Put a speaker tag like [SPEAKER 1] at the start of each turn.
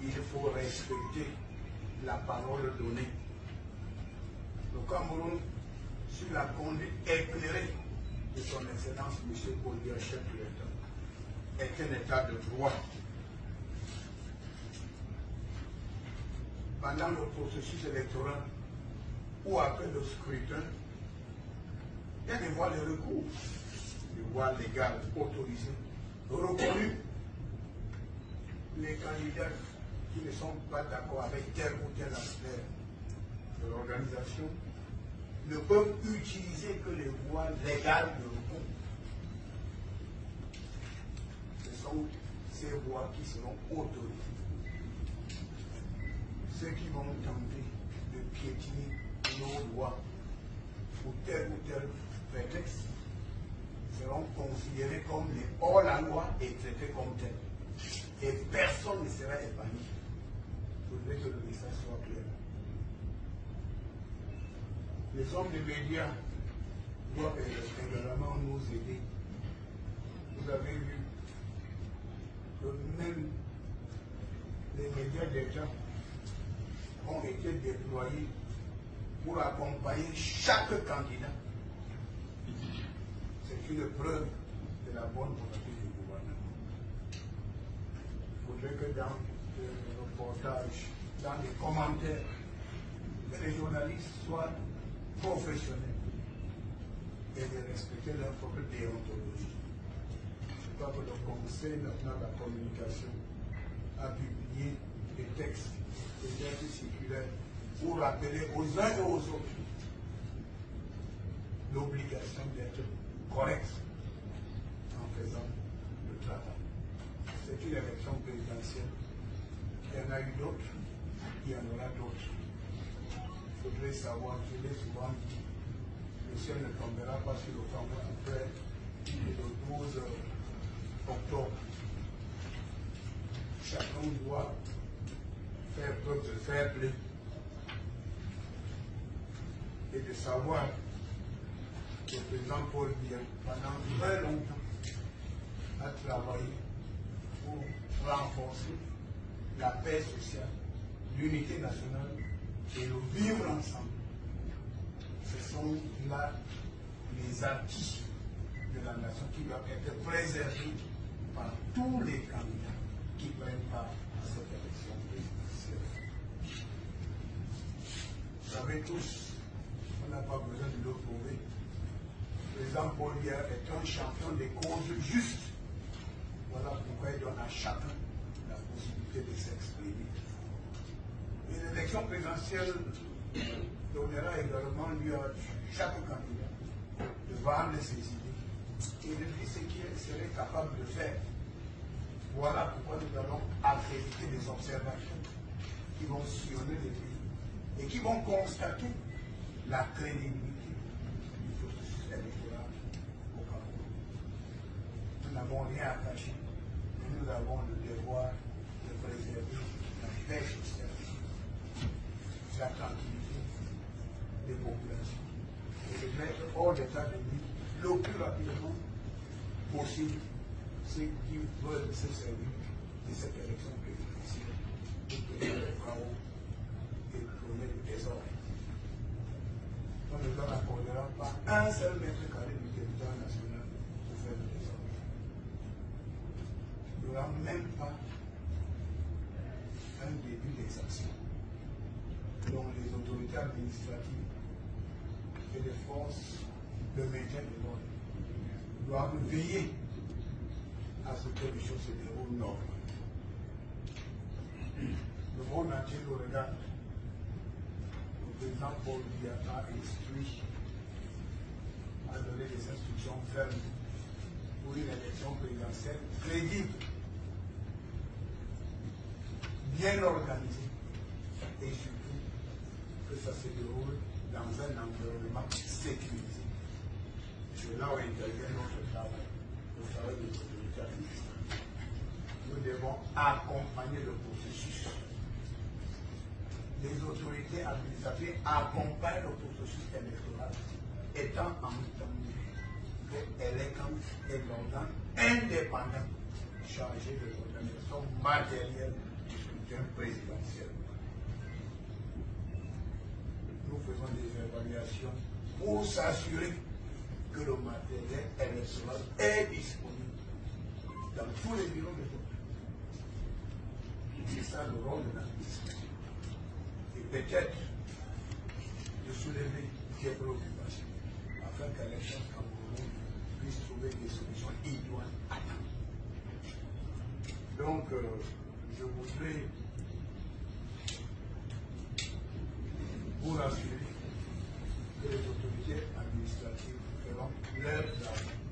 [SPEAKER 1] il faut respecter la parole donnée. Le Cameroun, sur la conduite éclairée de son Excellence M. Paul-Biya, chef de l'État, est un état de droit. Pendant le processus électoral ou après le scrutin, il y a des voies de recours, des voies légales autorisées, reconnues. Les candidats qui ne sont pas d'accord avec tel ou tel aspect de l'organisation ne peuvent utiliser que les voies légales de recours. Ce sont ces voies qui seront autorisées. Ceux qui vont tenter de piétiner nos lois pour tel ou tel prétexte seront considérés comme les hors-la-loi et traités comme tels. Et personne ne sera épargné. Il faudrait que le message soit clair. Les hommes des médias doivent également nous aider. Vous avez vu que même les médias d'État ont été déployés pour accompagner chaque candidat. C'est une preuve de la bonne volonté du gouvernement. Il faudrait que dans le reportage, dans les commentaires, que les journalistes soient professionnels et de respecter leur propre déontologie. Je crois que le Conseil national de la communication a publié des textes, des lettres circulaires pour rappeler aux uns et aux autres l'obligation d'être correct en faisant le travail. C'est une élection présidentielle. Il y en a eu d'autres, il y en aura d'autres. Il faudrait savoir, je l'ai souvent dit, le ciel ne tombera pas sur le Cameroun après le 12 octobre. Chacun doit faire preuve de fair play et de savoir que le président Paul Biya, pendant très longtemps, a travaillé pour renforcer la paix sociale, l'unité nationale et le vivre ensemble. Ce sont là les acquis de la nation qui doivent être préservés par tous les candidats qui prennent part à cette élection présidentielle. Vous savez tous, on n'a pas besoin de le prouver. Le président Paul Biya est un champion des causes justes. Voilà pourquoi il donne à chacun la possibilité de s'exprimer. Et l'élection présidentielle donnera également lieu à chaque candidat de vendre ses idées et de dire ce qu'il serait capable de faire. Voilà pourquoi nous allons accréditer des observations qui vont sillonner le pays et qui vont constater la crédibilité du processus électoral au Cameroun. Nous n'avons rien à cacher, mais nous avons le devoir de préserver la paix sociale, la tranquillité des populations et de mettre hors d'état de nuire le plus rapidement possible ceux qui veulent se servir de cette élection présidentielle pour créer le chaos et donner le désordre. On ne leur accordera pas un seul mètre carré du territoire national pour faire le désordre. Il n'y aura même pas un début d'exaction. Donc les autorités administratives et les forces de maintien de l'ordre doivent veiller à ce que les choses se déroulent normalement. Le monde entier le regarde. Le président Paul Biya a instruit, a donné des instructions fermes pour une élection présidentielle crédible, bien organisée et surtout que ça se déroule dans un environnement sécurisé. C'est là où intervient notre travail, le travail des autorités administratives. Nous devons accompagner le processus. Les autorités administratives accompagnent le processus électoral, étant entendu qu'elle est l'organe indépendant chargé de l'organisation matérielle du scrutin. scrutin présidentiel. Nous faisons des évaluations pour s'assurer que le matériel électoral est disponible dans tous les bureaux de vote. C'est ça le rôle de l'administration. Et peut-être de soulever des préoccupations afin que les gens camerounais puissent trouver des solutions idoines à temps. Donc, je voudrais vous rassurer que les autorités administratives feront leur travail